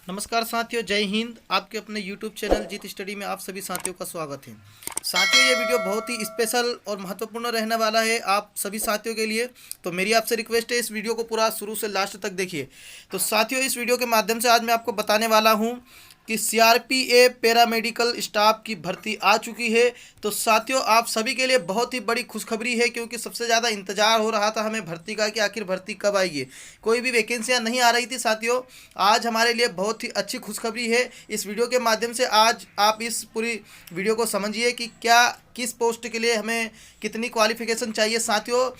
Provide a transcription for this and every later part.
नमस्कार साथियों, जय हिंद। आपके अपने YouTube चैनल जीत स्टडी में आप सभी साथियों का स्वागत है। साथियों, ये वीडियो बहुत ही स्पेशल और महत्वपूर्ण रहने वाला है आप सभी साथियों के लिए। तो मेरी आपसे रिक्वेस्ट है, इस वीडियो को पूरा शुरू से लास्ट तक देखिए। तो साथियों, इस वीडियो के माध्यम से आज मैं आपको बताने वाला हूँ कि CRPF पैरामेडिकल स्टाफ की भर्ती आ चुकी है। तो साथियों, आप सभी के लिए बहुत ही बड़ी खुशखबरी है, क्योंकि सबसे ज़्यादा इंतजार हो रहा था हमें भर्ती का कि आखिर भर्ती कब आएगी। कोई भी वैकेंसियां नहीं आ रही थी साथियों। आज हमारे लिए बहुत ही अच्छी खुशखबरी है। इस वीडियो के माध्यम से आज आप इस पूरी वीडियो को समझिए कि क्या किस पोस्ट के लिए हमें कितनी क्वालिफिकेशन चाहिए। साथियों,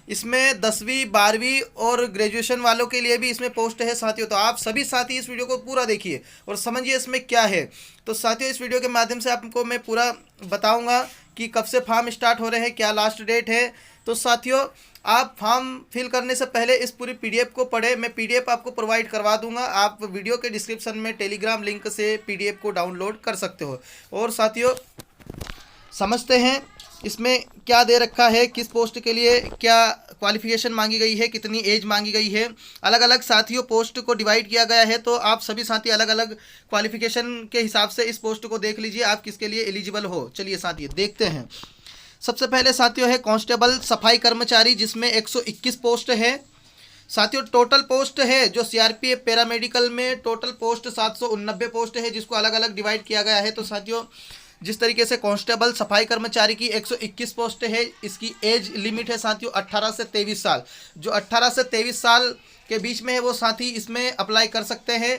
इसमें 10वीं 12वीं और ग्रेजुएशन वालों के लिए भी इसमें पोस्ट है साथियों। तो आप सभी साथी इस वीडियो को पूरा देखिए और समझिए इसमें क्या है। तो साथियों, इस वीडियो के माध्यम से आपको मैं पूरा बताऊंगा कि कब से फॉर्म स्टार्ट हो रहे हैं, क्या लास्ट डेट है। तो साथियों, आप फॉर्म फिल करने से पहले इस पूरी PDF को पढ़े। मैं PDF आपको प्रोवाइड करवा दूंगा। आप वीडियो के डिस्क्रिप्शन में टेलीग्राम लिंक से PDF को डाउनलोड कर सकते हो। और साथियों, समझते हैं इसमें क्या दे रखा है, किस पोस्ट के लिए क्या क्वालिफिकेशन मांगी गई है, कितनी एज मांगी गई है। अलग अलग साथियों पोस्ट को डिवाइड किया गया है, तो आप सभी साथी अलग अलग क्वालिफिकेशन के हिसाब से इस पोस्ट को देख लीजिए, आप किसके लिए एलिजिबल हो। चलिए साथियों, देखते हैं। सबसे पहले साथियों है कांस्टेबल सफाई कर्मचारी, जिसमें 121 पोस्ट है। साथियों, टोटल पोस्ट है जो CRPF पैरामेडिकल में टोटल पोस्ट 789 पोस्ट है, जिसको अलग अलग डिवाइड किया गया है। तो साथियों, जिस तरीके से कांस्टेबल सफाई कर्मचारी की 121 पोस्ट है, इसकी एज लिमिट है साथियों 18 से 23 साल। जो 18 से 23 साल के बीच में है वो साथी इसमें अप्लाई कर सकते हैं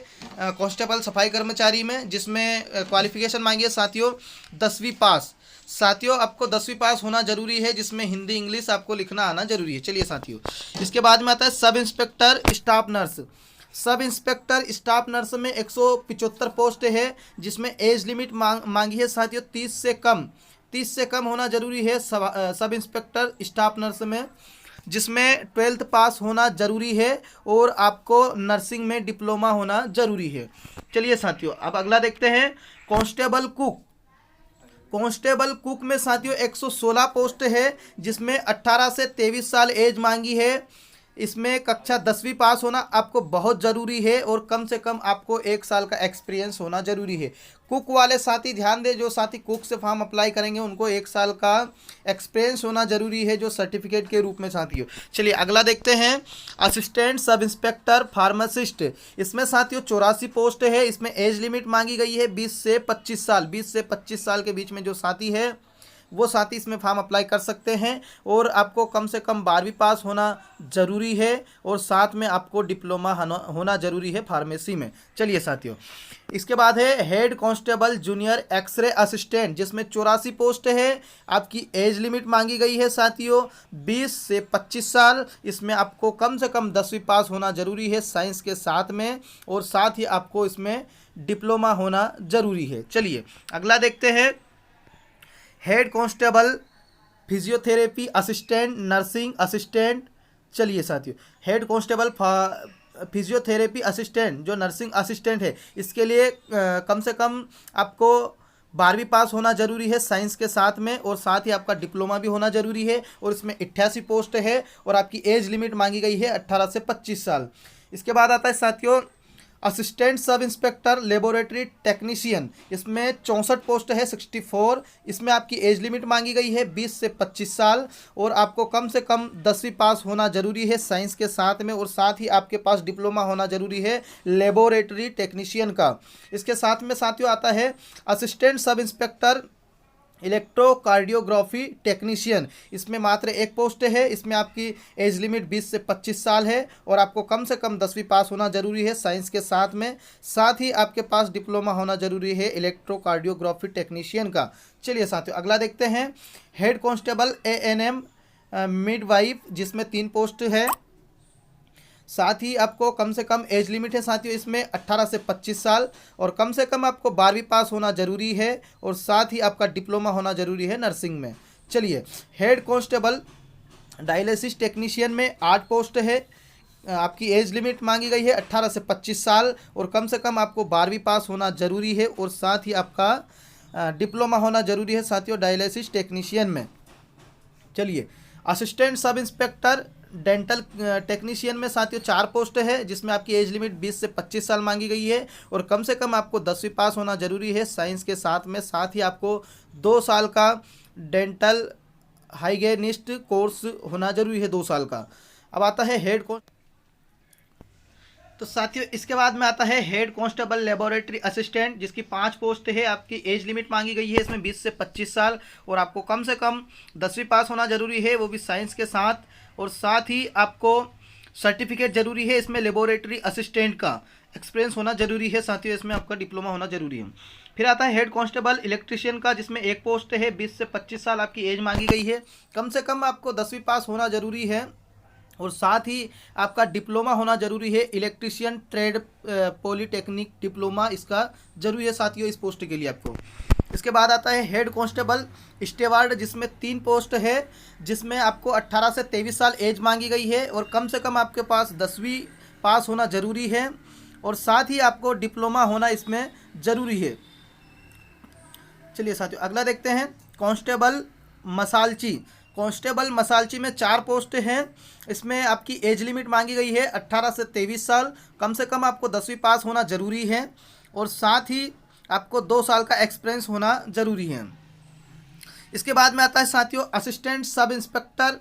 कांस्टेबल सफाई कर्मचारी में, जिसमें क्वालिफिकेशन मांगी है साथियों 10वीं पास। साथियों, आपको 10वीं पास होना जरूरी है, जिसमें हिंदी इंग्लिश आपको लिखना आना जरूरी है। चलिए साथियों, इसके बाद में आता है sub inspector staff nurse. Sub inspector staff nurse में 175 पोस्ट है, जिसमें एज लिमिट मांगी है साथियों 30 से कम होना जरूरी है सब इंस्पेक्टर स्टाफ नर्स में, जिसमें 12th पास होना जरूरी है और आपको नर्सिंग में डिप्लोमा होना जरूरी है। चलिए साथियों, अब अगला देखते हैं कांस्टेबल कुक। कांस्टेबल कुक में साथियों 116 पोस्ट है, जिसमें 18 से 23 साल एज मांगी है। इसमें कक्षा 10वीं पास होना आपको बहुत ज़रूरी है और कम से कम आपको 1 साल का एक्सपीरियंस होना ज़रूरी है। कुक वाले साथी ध्यान दें, जो साथी कुक से फॉर्म अप्लाई करेंगे उनको 1 साल का एक्सपीरियंस होना ज़रूरी है, जो सर्टिफिकेट के रूप में साथियों। चलिए अगला देखते हैं असिस्टेंट सब इंस्पेक्टर फार्मासिस्ट। इसमें साथियों 84 पोस्ट है। इसमें एज लिमिट मांगी गई है 20 से 25 साल। 20 से 25 साल के बीच में जो साथी है वो साथी इसमें फॉर्म अप्लाई कर सकते हैं और आपको कम से कम 12वीं पास होना ज़रूरी है और साथ में आपको डिप्लोमा होना ज़रूरी है फार्मेसी में। चलिए साथियों, इसके बाद है head constable junior X-ray assistant, जिसमें 84 पोस्ट है। आपकी एज लिमिट मांगी गई है साथियों 20 से 25 साल। इसमें आपको कम से कम 10वीं पास होना ज़रूरी है साइंस के साथ में, और साथ ही आपको इसमें डिप्लोमा होना ज़रूरी है। चलिए अगला देखते हैं head constable physiotherapy assistant nursing assistant. चलिए साथियों, हेड कांस्टेबल फिजियोथेरेपी असिस्टेंट जो नर्सिंग असिस्टेंट है, इसके लिए कम से कम आपको 12वीं पास होना जरूरी है साइंस के साथ में, और साथ ही आपका डिप्लोमा भी होना जरूरी है। और इसमें 88 पोस्ट है और आपकी एज लिमिट मांगी गई है 18 से 25 साल। इसके बाद आता है साथियों assistant sub inspector laboratory technician. इसमें 64 पोस्ट है 64। इसमें आपकी एज लिमिट मांगी गई है 20 से 25 साल और आपको कम से कम 10वीं पास होना जरूरी है साइंस के साथ में, और साथ ही आपके पास डिप्लोमा होना जरूरी है लेबोरेटरी टेक्नीशियन का। इसके साथ में साथियों आता है assistant sub inspector electrocardiography technician. इसमें मात्र 1 पोस्ट है। इसमें आपकी एज लिमिट 20 से 25 साल है और आपको कम से कम 10वीं पास होना जरूरी है साइंस के साथ में, साथ ही आपके पास डिप्लोमा होना जरूरी है इलेक्ट्रोकार्डियोग्राफी टेक्नीशियन का। चलिए साथियों अगला देखते हैं हेड कांस्टेबल ANM मिडवाइफ, जिसमें 3 पोस्ट है। साथ ही आपको कम से कम एज लिमिट है साथियों इसमें 18 से 25 साल, और कम से कम आपको 12वीं पास होना जरूरी है और साथ ही आपका डिप्लोमा होना जरूरी है नर्सिंग में। चलिए हेड कांस्टेबल डायलिसिस टेक्नीशियन में 8 पोस्ट है। आपकी एज लिमिट मांगी गई है 18 से 25 साल और कम से कम आपको 12वीं पास होना जरूरी है और साथ ही आपका डिप्लोमा होना जरूरी है साथियों डायलिसिस टेक्नीशियन में। चलिए assistant sub inspector dental technician में साथियों 4 पोस्ट है, जिसमें आपकी एज लिमिट 20 से 25 साल मांगी गई है और कम से कम आपको 10वीं पास होना जरूरी है साइंस के साथ में। साथ ही आपको 2 साल का डेंटल हाइगेनिस्ट कोर्स होना जरूरी है, 2 साल का। अब आता है हेड कॉन्स्टेबल। तो साथियों इसके बाद में आता है हेड कांस्टेबल लेबोरेटरी असिस्टेंट, जिसकी 5 पोस्ट है। आपकी एज लिमिट मांगी गई है इसमें 20 से 25 साल और आपको कम से कम 10वीं पास होना जरूरी है, वो भी साइंस के साथ। और साथ ही आपको सर्टिफिकेट जरूरी है इसमें लेबोरेटरी असिस्टेंट का एक्सपीरियंस होना जरूरी है साथियों, इसमें आपका डिप्लोमा होना जरूरी है। फिर आता है हेड कांस्टेबल इलेक्ट्रिशियन का, जिसमें 1 पोस्ट है। 20 से 25 साल आपकी एज मांगी गई है, कम से कम आपको 10वीं पास होना जरूरी है और साथ ही आपका डिप्लोमा होना जरूरी है। इलेक्ट्रिशियन ट्रेड पॉलीटेक्निक डिप्लोमा इसका जरूरी है साथियों इस पोस्ट के लिए आपको। इसके बाद आता है हेड कांस्टेबल स्टेवार्ड, जिसमें 3 पोस्ट है, जिसमें आपको 18 से 23 साल एज मांगी गई है और कम से कम आपके पास 10वीं पास होना जरूरी है और साथ ही आपको डिप्लोमा होना इसमें ज़रूरी है। चलिए साथियों अगला देखते हैं कांस्टेबल मसालची। कांस्टेबल मसालची में 4 पोस्ट हैं, इसमें आपकी एज लिमिट मांगी गई है 18 से 23 साल, कम से कम आपको 10वीं पास होना ज़रूरी है और साथ ही आपको 2 साल का एक्सपीरियंस होना ज़रूरी है। इसके बाद में आता है साथियों assistant sub inspector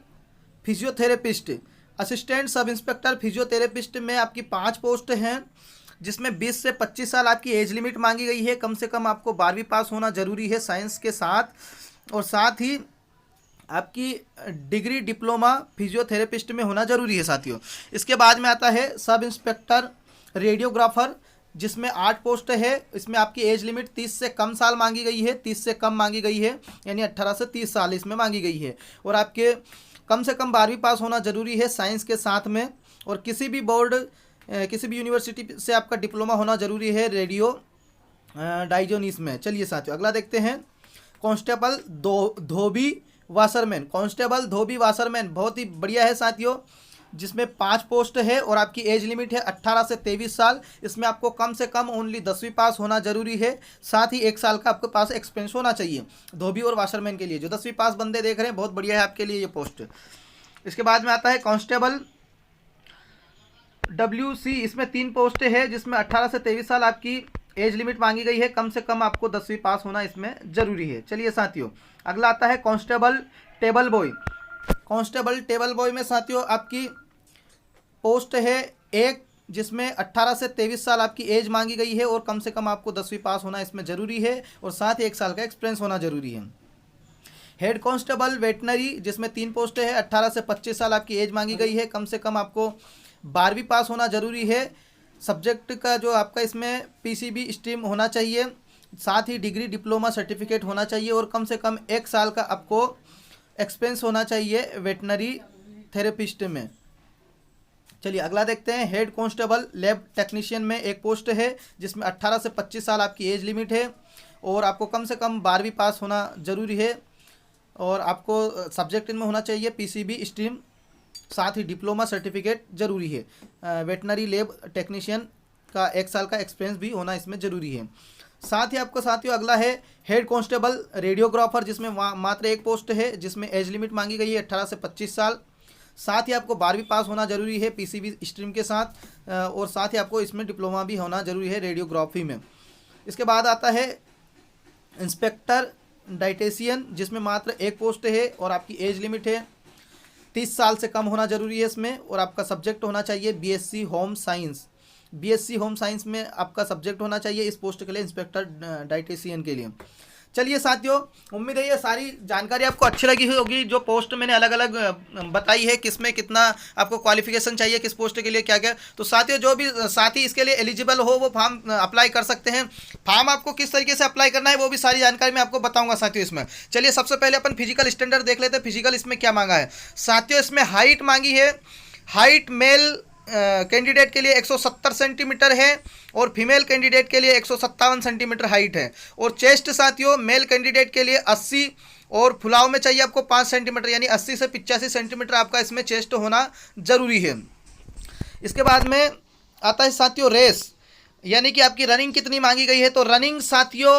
physiotherapist. Assistant sub inspector physiotherapist में आपकी 5 पोस्ट हैं, जिसमें 20 से 25 साल आपकी एज लिमिट मांगी गई है, कम से कम आपको 12वीं पास होना जरूरी है साइंस के साथ और साथ ही आपकी डिग्री डिप्लोमा फिजियोथेरेपिस्ट में होना जरूरी है साथियों। इसके बाद में आता है सब इंस्पेक्टर रेडियोग्राफर, जिसमें 8 पोस्ट है। इसमें आपकी एज लिमिट 30 से कम साल मांगी गई है, 30 से कम मांगी गई है, यानी 18 से 30 साल इसमें मांगी गई है और आपके कम से कम 12वीं पास होना जरूरी है साइंस के साथ में और किसी भी बोर्ड किसी भी यूनिवर्सिटी से आपका डिप्लोमा होना जरूरी है रेडियो डाइजोनिस में। चलिए साथियों अगला देखते हैं कांस्टेबल धोबी वाशरमैन। कांस्टेबल धोबी वाशरमैन बहुत ही बढ़िया है साथियों, जिसमें 5 पोस्ट है और आपकी एज लिमिट है 18 से 23 साल। इसमें आपको कम से कम ओनली 10वीं पास होना जरूरी है, साथ ही 1 साल का आपके पास एक्सपीरियंस होना चाहिए धोबी और वाशरमैन के लिए। जो 10वीं पास बंदे देख रहे हैं बहुत बढ़िया है आपके लिए ये पोस्ट। इसके बाद में आता है कांस्टेबल WC, इसमें 3 पोस्ट है, जिसमें 18 से 23 साल आपकी एज लिमिट मांगी गई है, कम से कम आपको 10वीं पास होना इसमें ज़रूरी है। चलिए साथियों अगला आता है constable table boy. Constable table boy में साथियों आपकी पोस्ट है 1, जिसमें 18 से 23 साल आपकी एज मांगी गई है और कम से कम आपको 10वीं पास होना इसमें ज़रूरी है और साथ ही 1 साल का एक्सपीरियंस होना ज़रूरी है। हेड कांस्टेबल वेटनरी, जिसमें 3 पोस्ट है, 18 से 25 साल आपकी एज मांगी गई है, कम से कम आपको 12वीं पास होना ज़रूरी है। सब्जेक्ट का जो आपका इसमें PCB स्ट्रीम होना चाहिए, साथ ही डिग्री डिप्लोमा सर्टिफिकेट होना चाहिए और कम से कम 1 साल का आपको एक्सपीरियंस होना चाहिए वेटनरी थेरेपिस्ट में। चलिए अगला देखते हैं हेड कांस्टेबल लैब टेक्नीशियन में 1 पोस्ट है, जिसमें 18 से 25 साल आपकी एज लिमिट है और आपको कम से कम 12वीं पास होना ज़रूरी है और आपको सब्जेक्ट इनमें होना चाहिए PCB स्ट्रीम, साथ ही डिप्लोमा सर्टिफिकेट जरूरी है। वेटनरी लैब टेक्नीशियन का 1 साल का एक्सपीरियंस भी होना इसमें ज़रूरी है। साथ ही आपको साथियों अगला है हेड कांस्टेबल रेडियोग्राफर, जिसमें मात्र 1 पोस्ट है, जिसमें एज लिमिट मांगी गई है 18 से 25 साल। साथ ही आपको 12वीं पास होना जरूरी है PCB स्ट्रीम के साथ और साथ ही आपको इसमें डिप्लोमा भी होना जरूरी है रेडियोग्राफी में। इसके बाद आता है इंस्पेक्टर डाइटेशियन, जिसमें मात्र 1 पोस्ट है और आपकी एज लिमिट है 30 साल से कम होना जरूरी है इसमें और आपका सब्जेक्ट होना चाहिए BSc home science. BSc home science में आपका सब्जेक्ट होना चाहिए इस पोस्ट के लिए, इंस्पेक्टर डाइटेशियन के लिए। चलिए साथियों उम्मीद है ये सारी जानकारी आपको अच्छी लगी होगी, जो पोस्ट मैंने अलग अलग बताई है, किसमें कितना आपको क्वालिफिकेशन चाहिए, किस पोस्ट के लिए क्या क्या। तो साथियों जो भी साथी इसके लिए एलिजिबल हो वो फॉर्म अप्लाई कर सकते हैं। फॉर्म आपको किस तरीके से अप्लाई करना है वो भी सारी जानकारी मैं आपको बताऊंगा साथियों इसमें। चलिए सबसे पहले अपन फिजिकल स्टैंडर्ड देख लेते हैं। फिजिकल इसमें क्या मांगा है साथियों, इसमें हाइट मांगी है। हाइट मेल कैंडिडेट के लिए 170 सेंटीमीटर है और फीमेल कैंडिडेट के लिए 157 सेंटीमीटर हाइट है और चेस्ट साथियों मेल कैंडिडेट के लिए 80 और फुलाव में चाहिए आपको 5 सेंटीमीटर, यानी 80 से 85 सेंटीमीटर आपका इसमें चेस्ट होना ज़रूरी है। इसके बाद में आता है साथियों रेस, यानी कि आपकी रनिंग कितनी मांगी गई है। तो रनिंग साथियों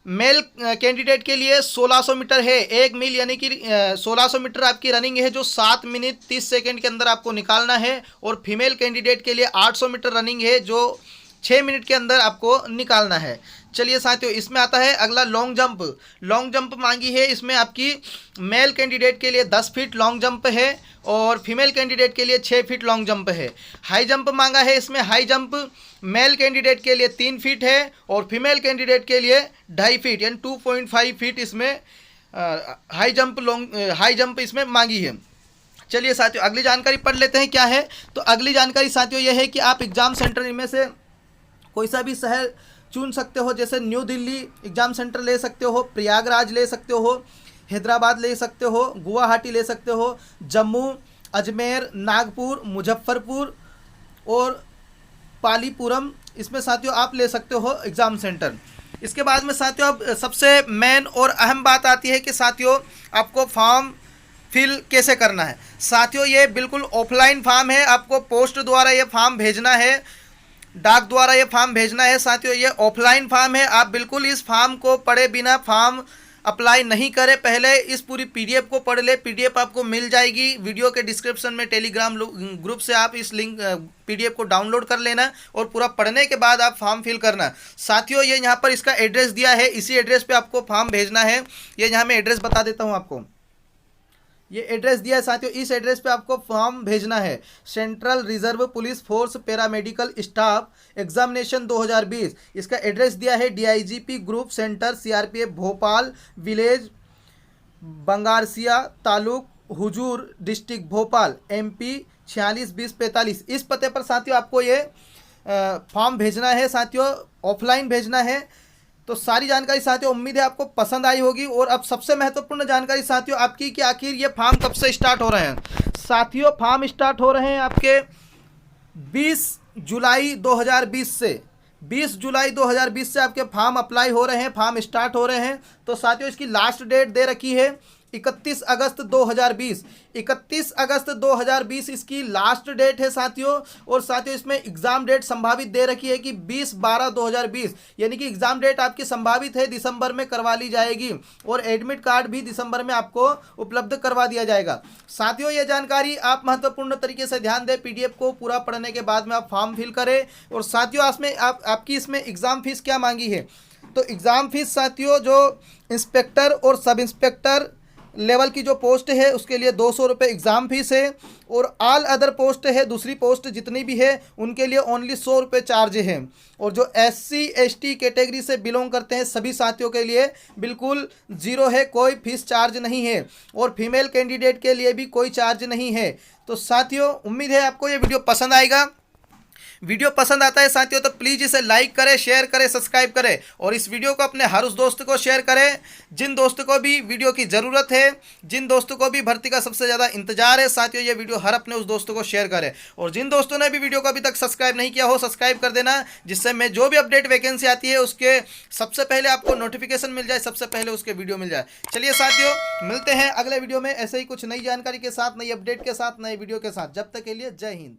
मेल कैंडिडेट के लिए 1600 मीटर है, 1 मील यानी कि 1600 मीटर आपकी रनिंग है जो 7 मिनट 30 सेकंड के अंदर आपको निकालना है। और फीमेल कैंडिडेट के लिए 800 मीटर रनिंग है जो 6 मिनट के अंदर आपको निकालना है। चलिए साथियों, इसमें आता है अगला लॉन्ग जंप। लॉन्ग जंप मांगी है, इसमें आपकी मेल कैंडिडेट के लिए 10 फीट लॉन्ग जंप है और फीमेल कैंडिडेट के लिए 6 फीट लॉन्ग जंप है। हाई जंप मांगा है, इसमें हाई जंप मेल कैंडिडेट के लिए 3 फीट है और फीमेल कैंडिडेट के लिए 2.5 फीट यानी 2.5 फीट इसमें हाई जंप इसमें मांगी है। चलिए साथियों, अगली जानकारी पढ़ लेते हैं क्या है। तो अगली जानकारी साथियों यह है कि आप एग्ज़ाम सेंटर में से कोई सा भी शहर चुन सकते हो, जैसे न्यू दिल्ली एग्ज़ाम सेंटर ले सकते हो, प्रयागराज ले सकते हो, हैदराबाद ले सकते हो, गुवाहाटी ले सकते हो, जम्मू, अजमेर, नागपुर, मुजफ्फरपुर और पालीपुरम, इसमें साथियों आप ले सकते हो एग्ज़ाम सेंटर। इसके बाद में साथियों अब सबसे मेन और अहम बात आती है कि साथियों आपको फॉर्म फिल कैसे करना है। साथियों ये बिल्कुल ऑफलाइन फॉर्म है, आपको पोस्ट द्वारा ये फॉर्म भेजना है, डाक द्वारा ये फॉर्म भेजना है। साथियों ये ऑफलाइन फॉर्म है, आप बिल्कुल इस फॉर्म को पढ़े बिना फॉर्म अप्लाई नहीं करें। पहले इस पूरी पीडीएफ को पढ़ ले, पीडीएफ आपको मिल जाएगी वीडियो के डिस्क्रिप्शन में, टेलीग्राम ग्रुप से आप इस लिंक पीडीएफ को डाउनलोड कर लेना और पूरा पढ़ने के बाद आप फॉर्म फिल करना। साथियों ये यहाँ पर इसका एड्रेस दिया है, इसी एड्रेस पे आपको फॉर्म भेजना है। ये यहाँ मैं एड्रेस बता देता हूँ आपको, ये एड्रेस दिया है साथियों, इस एड्रेस पे आपको फॉर्म भेजना है। Central reserve police force paramedical staff examination 2020, इसका एड्रेस दिया है DIGP group centre CRPF Bhopal, village Bangrasia, taluk Huzur, district Bhopal, MP 462045। इस पते पर साथियों आपको ये फॉर्म भेजना है। साथियों ऑफलाइन भेजना है। तो सारी जानकारी साथियों उम्मीद है आपको पसंद आई होगी। और अब सबसे महत्वपूर्ण जानकारी साथियों आपकी कि आखिर ये फॉर्म कब से स्टार्ट हो रहे हैं। साथियों फॉर्म स्टार्ट हो रहे हैं आपके 20 जुलाई 2020 से, 20 जुलाई 2020 से आपके फॉर्म अप्लाई हो रहे हैं, फॉर्म स्टार्ट हो रहे हैं। तो साथियों इसकी लास्ट डेट दे रखी है 31 अगस्त 2020, 31 अगस्त 2020 इसकी लास्ट डेट है साथियों। और साथियों इसमें एग्ज़ाम डेट संभावित दे रखी है कि 20/12/2020, यानी कि एग्ज़ाम डेट आपकी संभावित है दिसंबर में करवा ली जाएगी और एडमिट कार्ड भी दिसंबर में आपको उपलब्ध करवा दिया जाएगा। साथियों ये जानकारी आप महत्वपूर्ण तरीके से ध्यान दें, पीडीएफ को पूरा पढ़ने के बाद में आप फॉर्म फिल करें। और साथियों आपकी इसमें एग्ज़ाम फीस क्या मांगी है, तो एग्ज़ाम फीस साथियों जो इंस्पेक्टर और सब इंस्पेक्टर लेवल की जो पोस्ट है उसके लिए 200 रुपये एग्ज़ाम फीस है। और ऑल अदर पोस्ट है, दूसरी पोस्ट जितनी भी है उनके लिए ओनली 100 रुपये चार्ज है। और जो SC ST कैटेगरी से बिलोंग करते हैं सभी साथियों के लिए बिल्कुल ज़ीरो है, कोई फीस चार्ज नहीं है। और फीमेल कैंडिडेट के लिए भी कोई चार्ज नहीं है। तो साथियों उम्मीद है आपको ये वीडियो पसंद आएगा। वीडियो पसंद आता है साथियों तो प्लीज़ इसे लाइक करें, शेयर करें, सब्सक्राइब करें और इस वीडियो को अपने हर उस दोस्त को शेयर करें जिन दोस्तों को भी वीडियो की ज़रूरत है, जिन दोस्तों को भी भर्ती का सबसे ज़्यादा इंतजार है। साथियों ये वीडियो हर अपने उस दोस्तों को शेयर करें और जिन दोस्तों ने भी वीडियो को अभी तक सब्सक्राइब नहीं किया हो सब्सक्राइब कर देना, जिससे मैं जो भी अपडेट वैकेंसी आती है उसके सबसे पहले आपको नोटिफिकेशन मिल जाए, सबसे पहले उसके वीडियो मिल जाए। चलिए साथियों मिलते हैं अगले वीडियो में ऐसे ही कुछ नई जानकारी के साथ, नई अपडेट के साथ, नए वीडियो के साथ। जब तक के लिए जय हिंद।